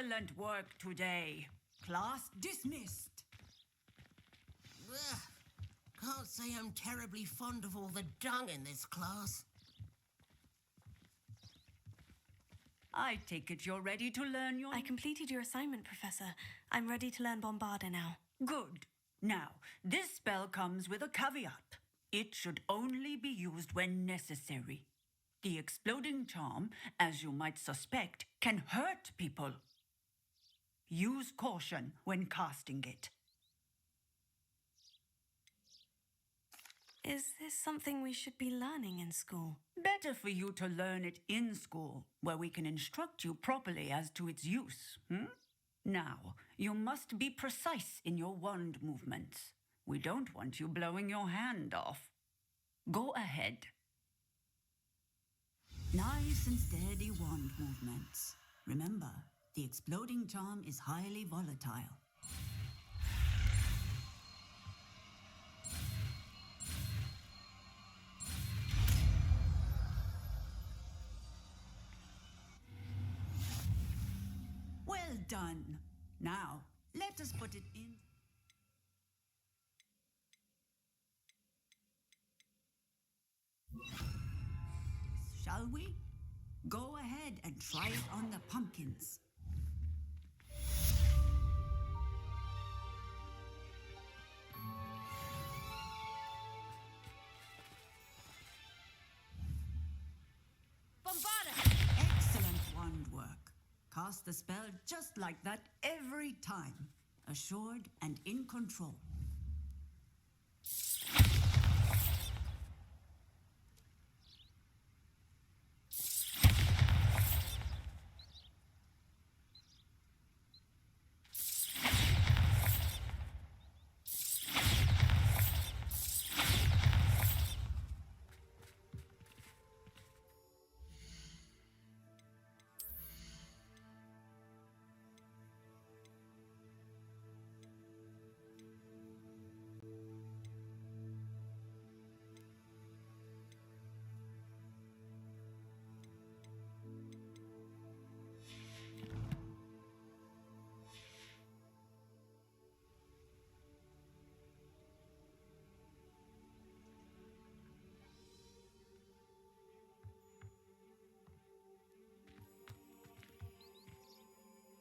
Excellent work today. Class dismissed. Ugh. Can't say I'm terribly fond of all the dung in this class. I take it you're ready to learn your... I completed your assignment, Professor. I'm ready to learn Bombarda now. Good. Now, this spell comes with a caveat. It should only be used when necessary. The exploding charm, as you might suspect, can hurt people. Use caution when casting it. Is this something we should be learning in school? Better for you to learn it in school, where we can instruct you properly as to its use. Now, you must be precise in your wand movements. We don't want you blowing your hand off. Go ahead. Nice and steady wand movements. Remember, the exploding charm is highly volatile. Well done. Now, let us put it in. Shall we? Go ahead and try it on the pumpkins. Bombarda! Excellent wand work. Cast the spell just like that every time. Assured and in control.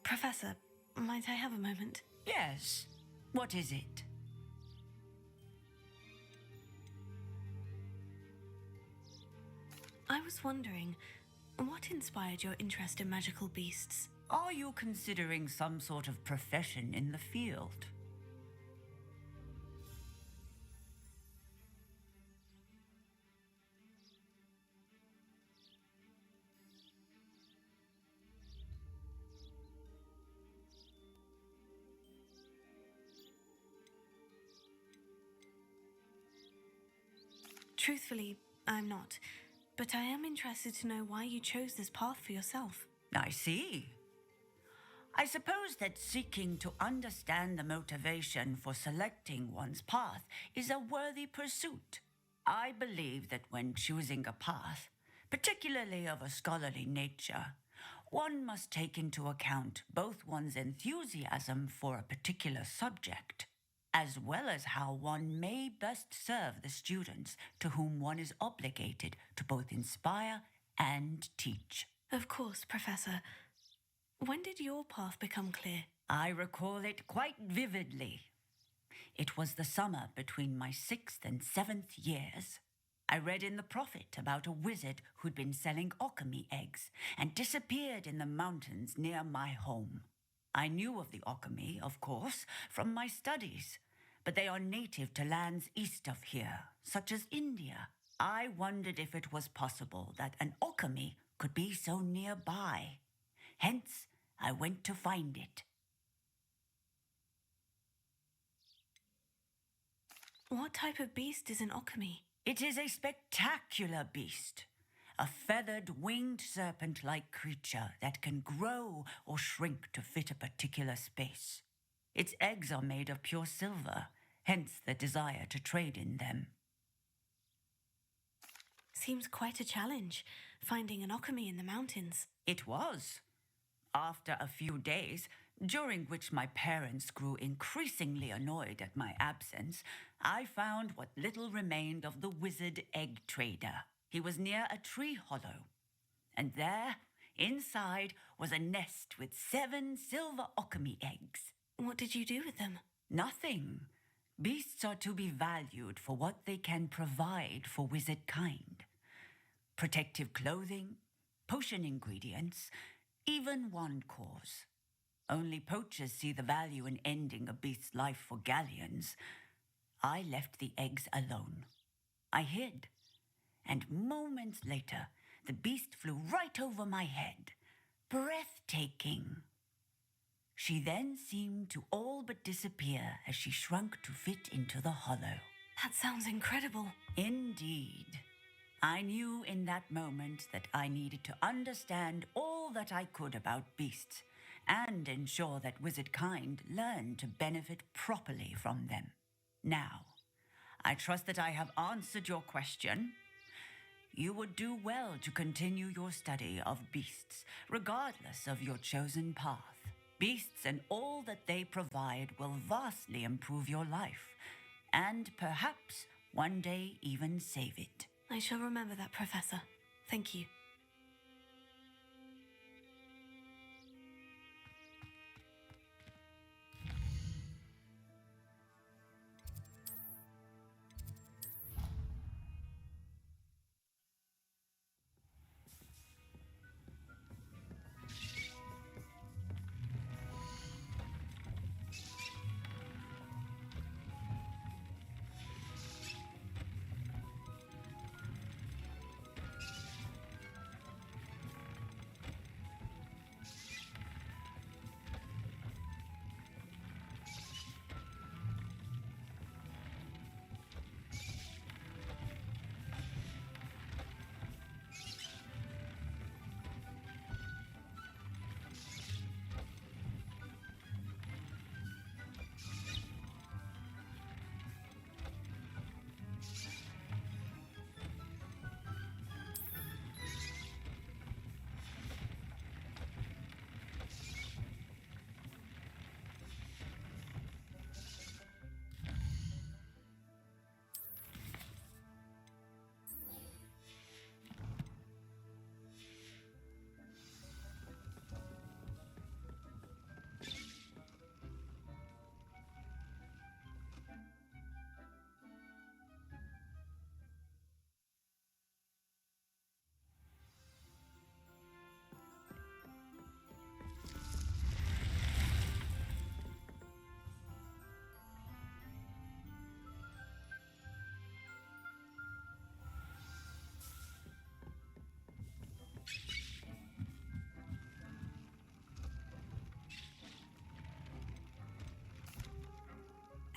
Professor, might I have a moment? Yes. What is it? I was wondering, what inspired your interest in magical beasts? Are you considering some sort of profession in the field? Truthfully, I'm not. But I am interested to know why you chose this path for yourself. I see. I suppose that seeking to understand the motivation for selecting one's path is a worthy pursuit. I believe that when choosing a path, particularly of a scholarly nature, one must take into account both one's enthusiasm for a particular subject, as well as how one may best serve the students to whom one is obligated to both inspire and teach. Of course, Professor. When did your path become clear? I recall it quite vividly. It was the summer between my 6th and 7th years. I read in the Prophet about a wizard who'd been selling alchemy eggs and disappeared in the mountains near my home. I knew of the alchemy, of course, from my studies, but they are native to lands east of here, such as India. I wondered if it was possible that an alchemy could be so nearby. Hence, I went to find it. What type of beast is an alchemy? It is a spectacular beast. A feathered, winged serpent-like creature that can grow or shrink to fit a particular space. Its eggs are made of pure silver, hence the desire to trade in them. Seems quite a challenge, finding an alchemy in the mountains. It was. After a few days, during which my parents grew increasingly annoyed at my absence, I found what little remained of the wizard egg trader. He was near a tree hollow, and there, inside, was a nest with 7 silver okami eggs. What did you do with them? Nothing. Beasts are to be valued for what they can provide for wizard kind. Protective clothing, potion ingredients, even wand cores. Only poachers see the value in ending a beast's life for galleons. I left the eggs alone. I hid, and moments later, the beast flew right over my head. Breathtaking. She then seemed to all but disappear as she shrunk to fit into the hollow. That sounds incredible. Indeed. I knew in that moment that I needed to understand all that I could about beasts and ensure that wizard kind learned to benefit properly from them. Now, I trust that I have answered your question. You would do well to continue your study of beasts, regardless of your chosen path. Beasts and all that they provide will vastly improve your life, and perhaps one day even save it. I shall remember that, Professor. Thank you.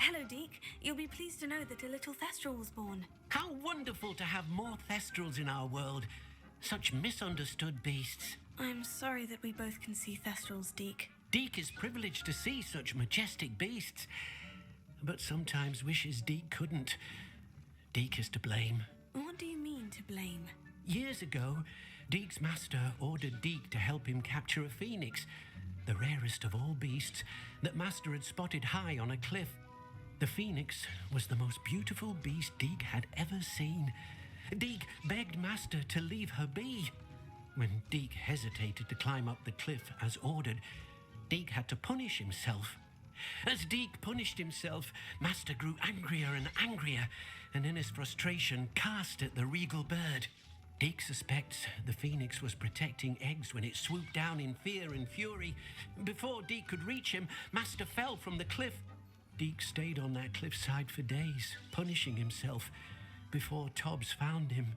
Hello, Deke. You'll be pleased to know that a little Thestral was born. How wonderful to have more Thestrals in our world. Such misunderstood beasts. I'm sorry that we both can see Thestrals, Deke. Deke is privileged to see such majestic beasts, but sometimes wishes Deke couldn't. Deke is to blame. What do you mean, to blame? Years ago, Deke's master ordered Deke to help him capture a phoenix, the rarest of all beasts that master had spotted high on a cliff. The phoenix was the most beautiful beast Deke had ever seen. Deke begged master to leave her be. When Deke hesitated to climb up the cliff as ordered, Deke had to punish himself. As Deke punished himself, master grew angrier and angrier, and in his frustration cast at the regal bird. Deke suspects the phoenix was protecting eggs when it swooped down in fear and fury. Before Deke could reach him, master fell from the cliff. Deke stayed on that cliffside for days, punishing himself, before Tobbs found him.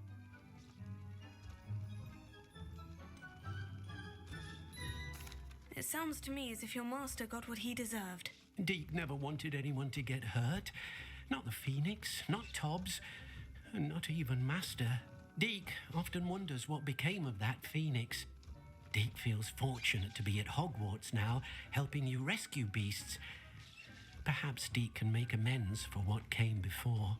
It sounds to me as if your master got what he deserved. Deke never wanted anyone to get hurt. Not the phoenix, not Tobbs, and not even master. Deke often wonders what became of that phoenix. Deke feels fortunate to be at Hogwarts now, helping you rescue beasts. Perhaps Deke can make amends for what came before.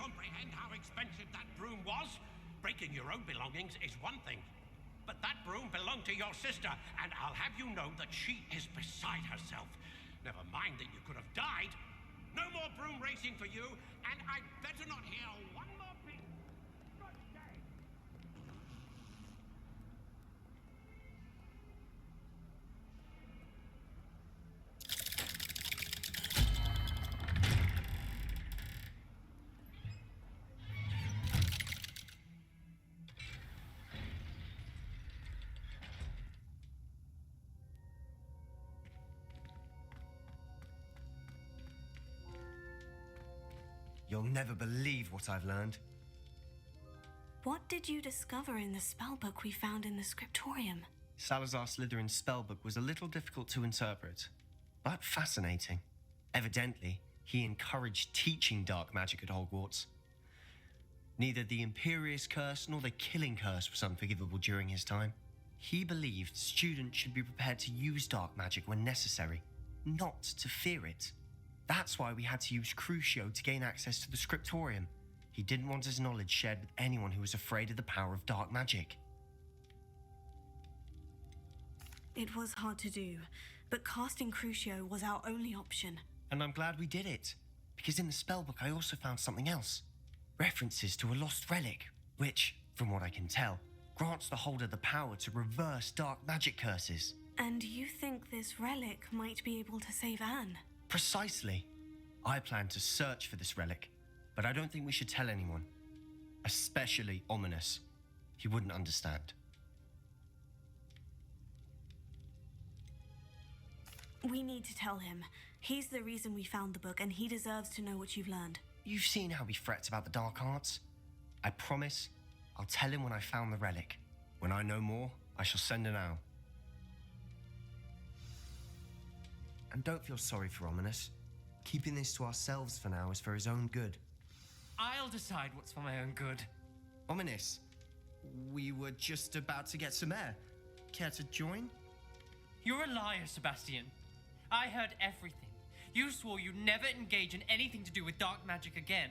comprehend how expensive that broom was. Breaking your own belongings is one thing, but that broom belonged to your sister, and I'll have you know that she is beside herself. Never mind that you could have died. No more broom racing for you, and I'd better not hear one more thing. Good day. You'll never believe what I've learned. What did you discover in the spellbook we found in the scriptorium? Salazar Slytherin's spellbook was a little difficult to interpret, but fascinating. Evidently, he encouraged teaching dark magic at Hogwarts. Neither the Imperious Curse nor the Killing Curse was unforgivable during his time. He believed students should be prepared to use dark magic when necessary, not to fear it. That's why we had to use Crucio to gain access to the scriptorium. He didn't want his knowledge shared with anyone who was afraid of the power of dark magic. It was hard to do, but casting Crucio was our only option. And I'm glad we did it, because in the spellbook I also found something else. References to a lost relic, which, from what I can tell, grants the holder the power to reverse dark magic curses. And you think this relic might be able to save Anne? Precisely. I plan to search for this relic, but I don't think we should tell anyone. Especially Ominous. He wouldn't understand. We need to tell him. He's the reason we found the book, and he deserves to know what you've learned. You've seen how he frets about the dark arts. I promise I'll tell him when I found the relic. When I know more, I shall send an owl. And don't feel sorry for Ominous. Keeping this to ourselves for now is for his own good. I'll decide what's for my own good. Ominous, we were just about to get some air. Care to join? You're a liar, Sebastian. I heard everything. You swore you'd never engage in anything to do with dark magic again.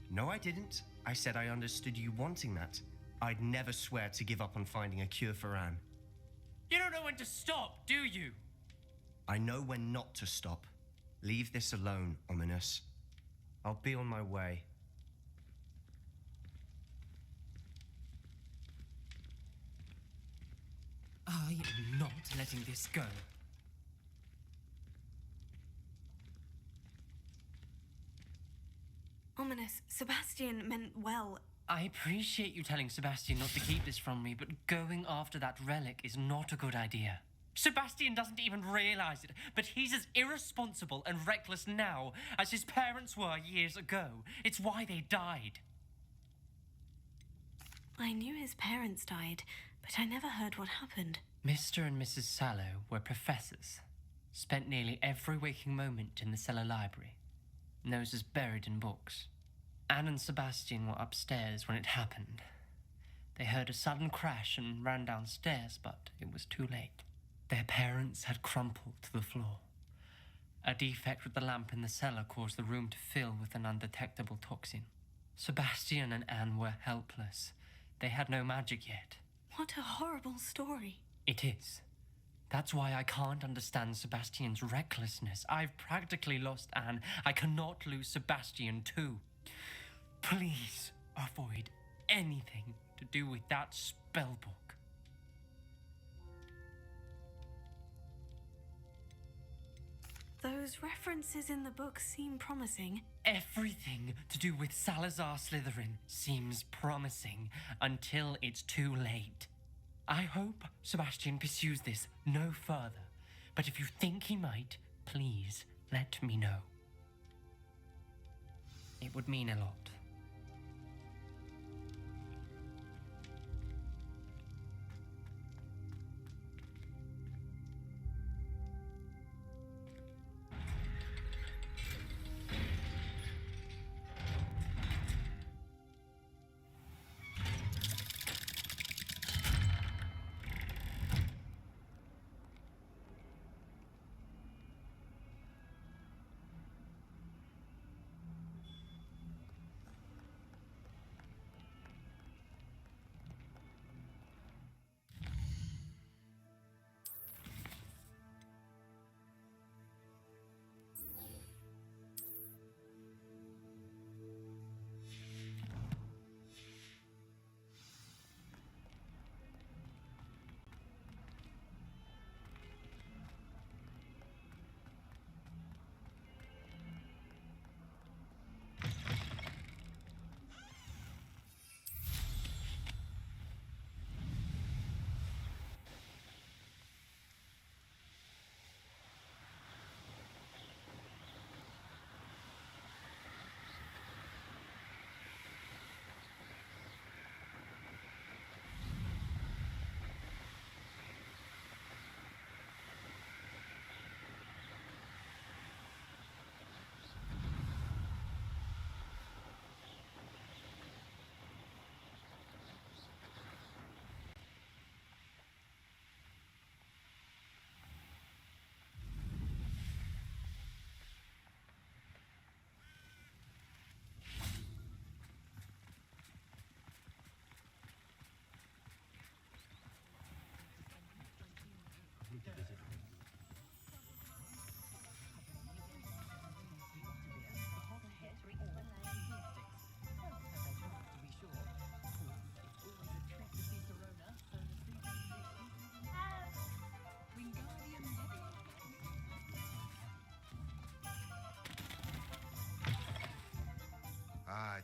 No, I didn't. I said I understood you wanting that. I'd never swear to give up on finding a cure for Anne. You don't know when to stop, do you? I know when not to stop. Leave this alone, Ominous. I'll be on my way. I am not letting this go. Ominous, Sebastian meant well. I appreciate you telling Sebastian not to keep this from me, but going after that relic is not a good idea. Sebastian doesn't even realize it, but he's as irresponsible and reckless now as his parents were years ago. It's why they died. I knew his parents died, but I never heard what happened. Mr. and Mrs. Sallow were professors. Spent nearly every waking moment in the cellar library. Noses buried in books. Anne and Sebastian were upstairs when it happened. They heard a sudden crash and ran downstairs, but it was too late. Their parents had crumpled to the floor. A defect with the lamp in the cellar caused the room to fill with an undetectable toxin. Sebastian and Anne were helpless. They had no magic yet. What a horrible story. It is. That's why I can't understand Sebastian's recklessness. I've practically lost Anne. I cannot lose Sebastian too. Please avoid anything to do with that spellbook. Those references in the book seem promising. Everything to do with Salazar Slytherin seems promising until it's too late. I hope Sebastian pursues this no further, but if you think he might, please let me know. It would mean a lot.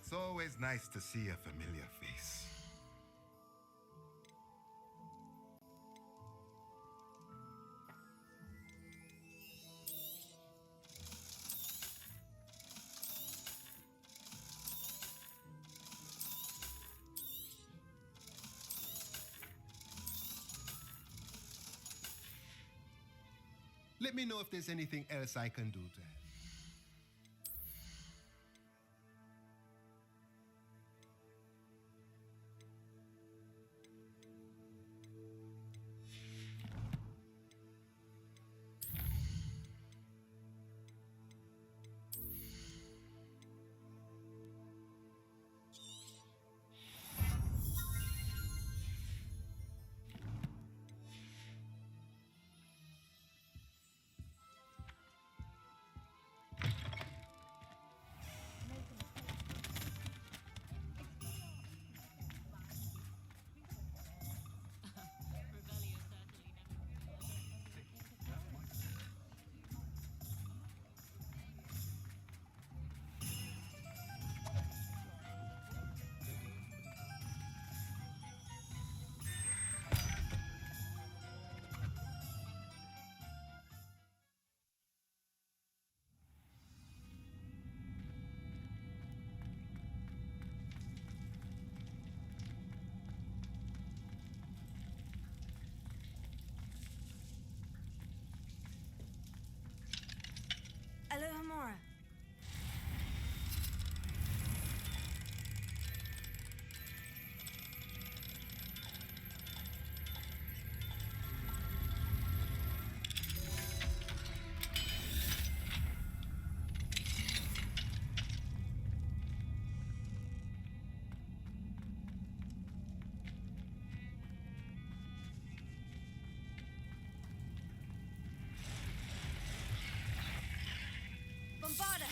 It's always nice to see a familiar face. Let me know if there's anything else I can do to help. Alohomora. Bombarda!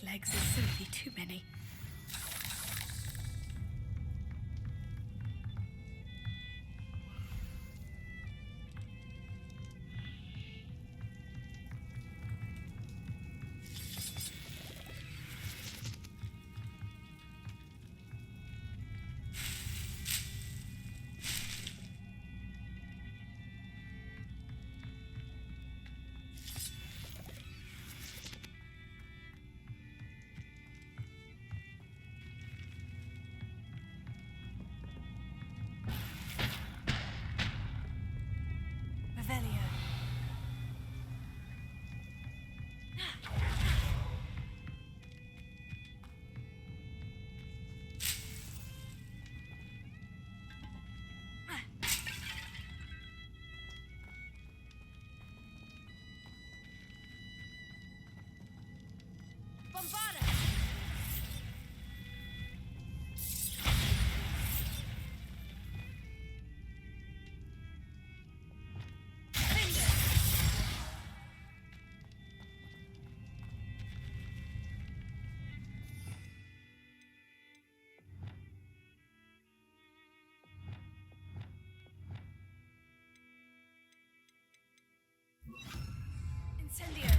Legs is simply too many. Incendio.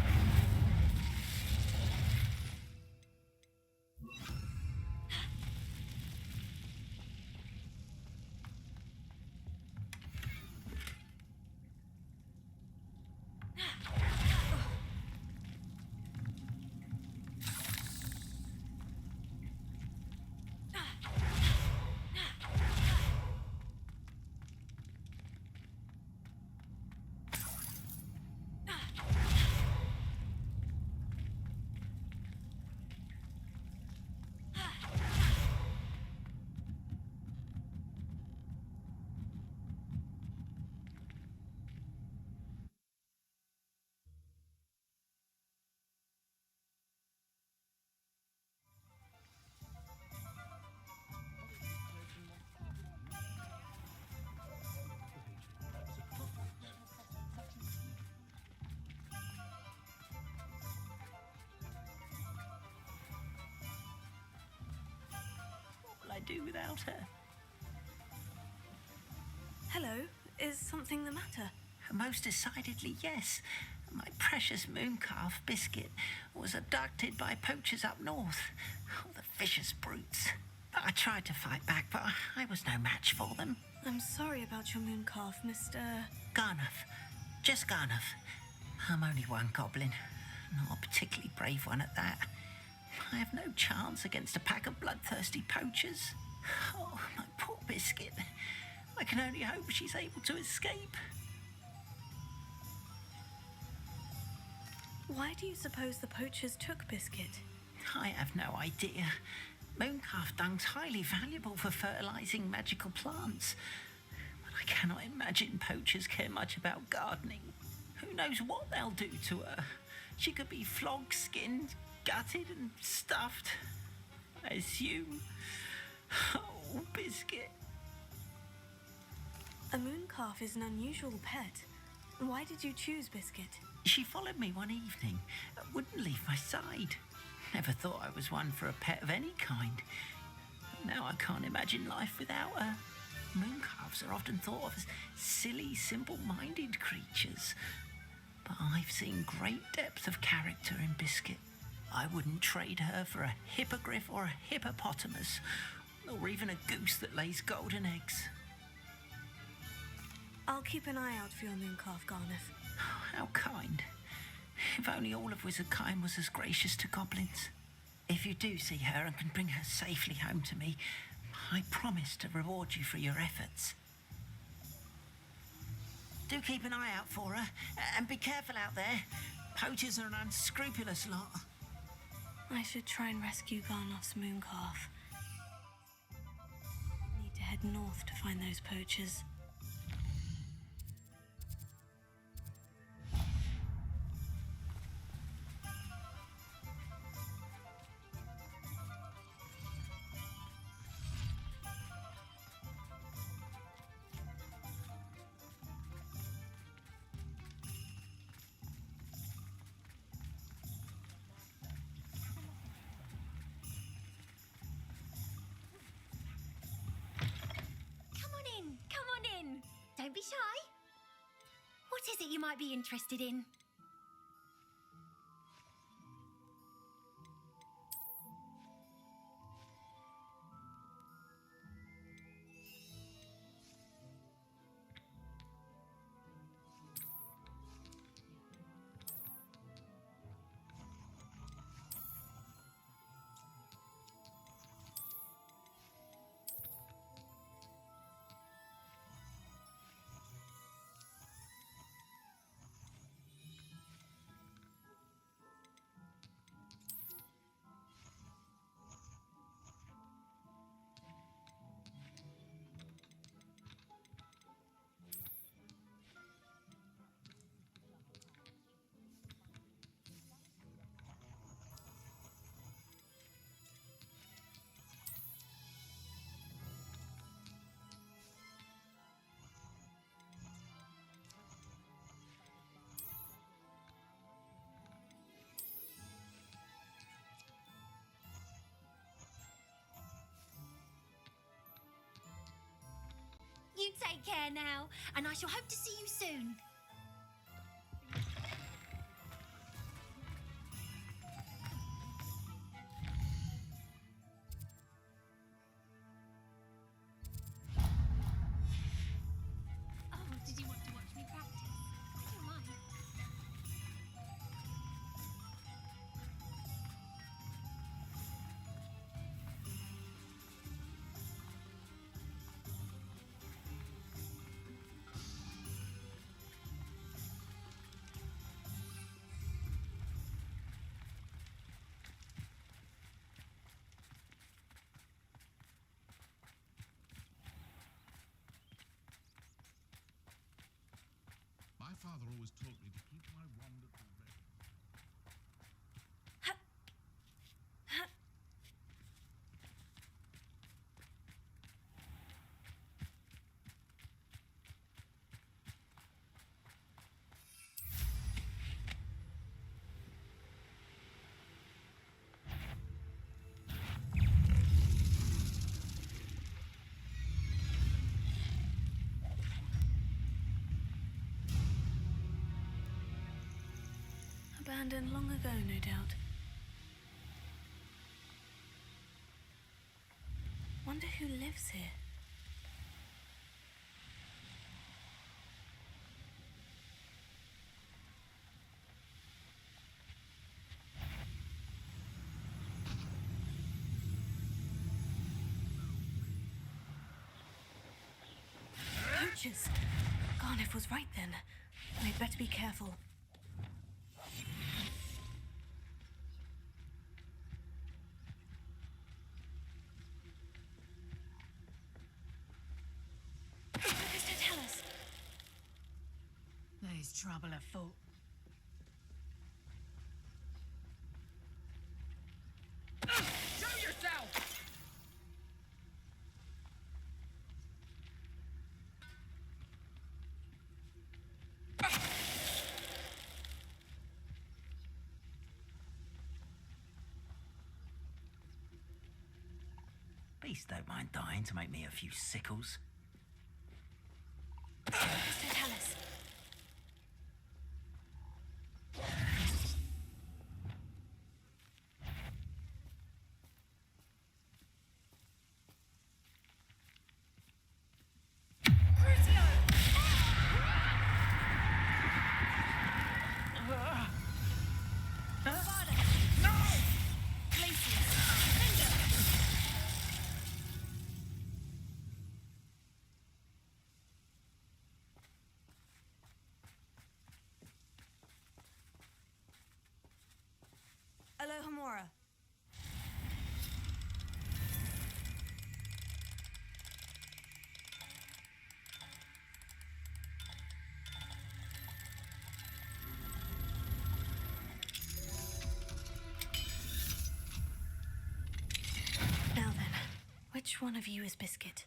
do without her? Hello, is something the matter? Most decidedly, yes. My precious mooncalf Biscuit was abducted by poachers up north. Oh, the vicious brutes. I tried to fight back, but I was no match for them. I'm sorry about your mooncalf, Mr. Garnuff. Just Garnuff. I'm only one goblin. Not a particularly brave one at that. I have no chance against a pack of bloodthirsty poachers. Oh, my poor Biscuit. I can only hope she's able to escape. Why do you suppose the poachers took Biscuit? I have no idea. Mooncalf dung's highly valuable for fertilizing magical plants. But I cannot imagine poachers care much about gardening. Who knows what they'll do to her? She could be flogged, skinned, gutted and stuffed. I assume. Oh, Biscuit. A mooncalf is an unusual pet. Why did you choose Biscuit? She followed me one evening, wouldn't leave my side. Never thought I was one for a pet of any kind. Now I can't imagine life without her. Mooncalves are often thought of as silly, simple-minded creatures. But I've seen great depth of character in Biscuit. I wouldn't trade her for a hippogriff or a hippopotamus, or even a goose that lays golden eggs. I'll keep an eye out for your mooncalf, Garnuff. How kind. If only all of Wizardkind was as gracious to goblins. If you do see her and can bring her safely home to me, I promise to reward you for your efforts. Do keep an eye out for her, and be careful out there. Poachers are an unscrupulous lot. I should try and rescue Garnuff's mooncalf. Need to head north to find those poachers. Don't be shy. What is it you might be interested in? You take care now, and I shall hope to see you soon. Oh, did you want to watch me practice? I don't mind. My father always taught me to keep my wand at the ready. Abandoned long ago, no doubt. Wonder who lives here. Poachers! Garniff was right then. We'd better be careful. Tell us. There's trouble afoot. Show yourself! Beast don't mind dying to make me a few sickles. Tell us. Alohomora. Now then, which one of you is Biscuit?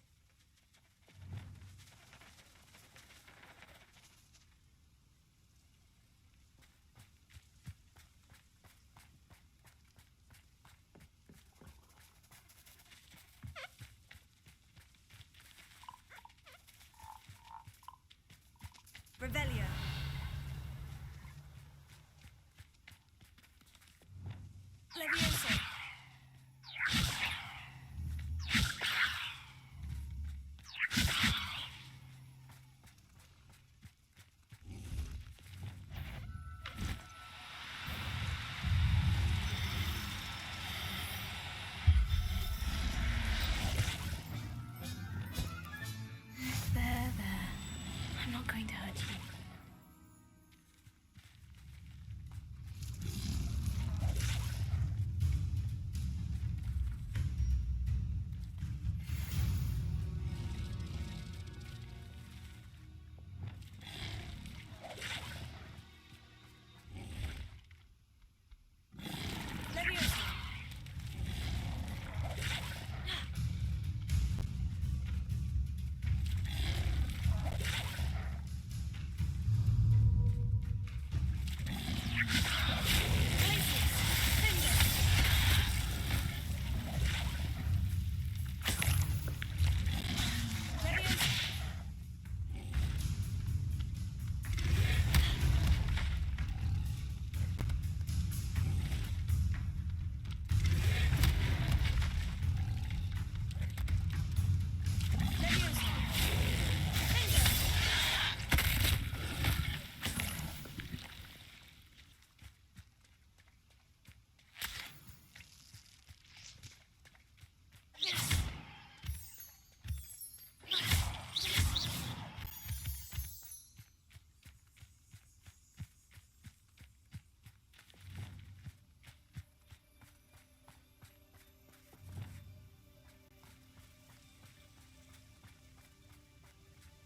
Revelio. Levioso. There. I'm not going to hurt you.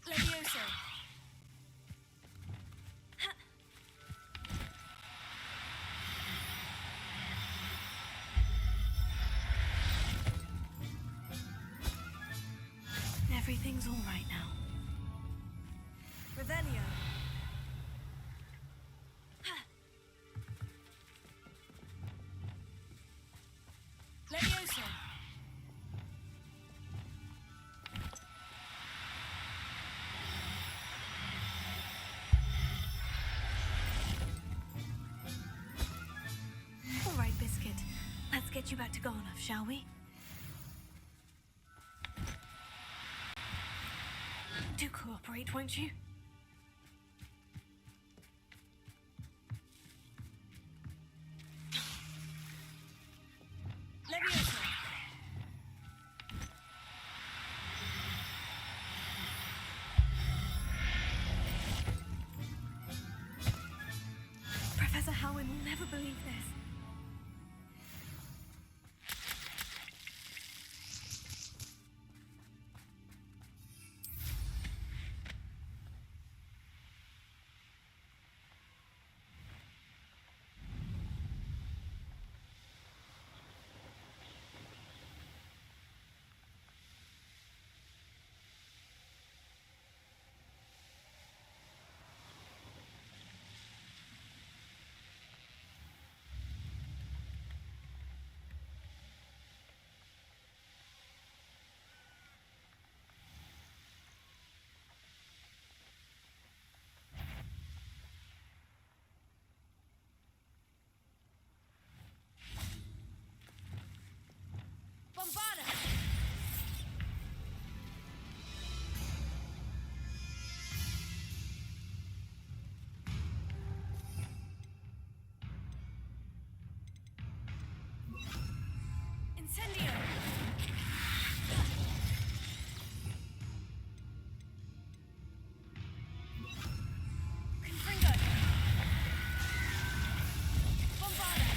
Levioso. Everything's all right now. Revelio. Levioso. get you back to Garnoff, shall we? Do cooperate, won't you? Professor Howin will never believe this. Incendio! Confringo! Bombarda!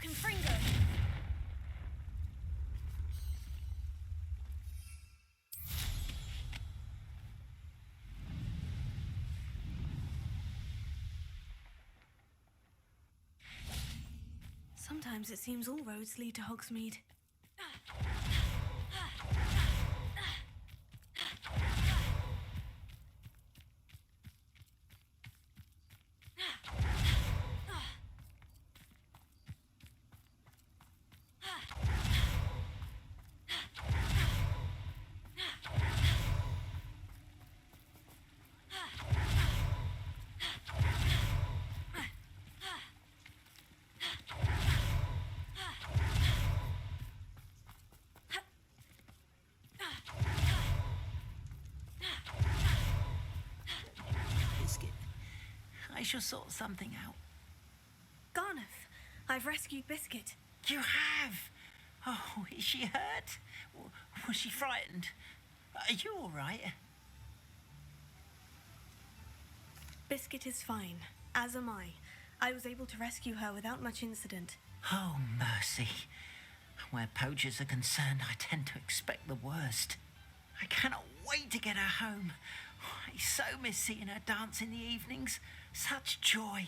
Confringo! Sometimes it seems all roads lead to Hogsmeade. I shall sort something out. Garnoff, I've rescued Biscuit. You have? Oh, is she hurt? Was she frightened? Are you all right? Biscuit is fine, as am I. I was able to rescue her without much incident. Oh, mercy. Where poachers are concerned, I tend to expect the worst. I cannot wait to get her home. I so miss seeing her dance in the evenings. Such joy.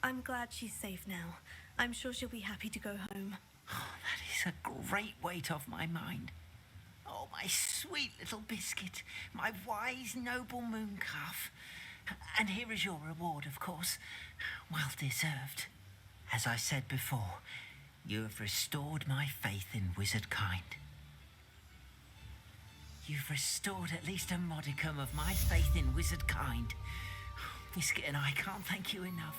I'm glad she's safe now. I'm sure she'll be happy to go home. Oh, that is a great weight off my mind. Oh, my sweet little Biscuit, my wise, noble moon calf. And here is your reward, of course. Well deserved. As I said before, you have restored my faith in wizard kind. You've restored at least a modicum of my faith in wizard kind. Biscuit and I can't thank you enough.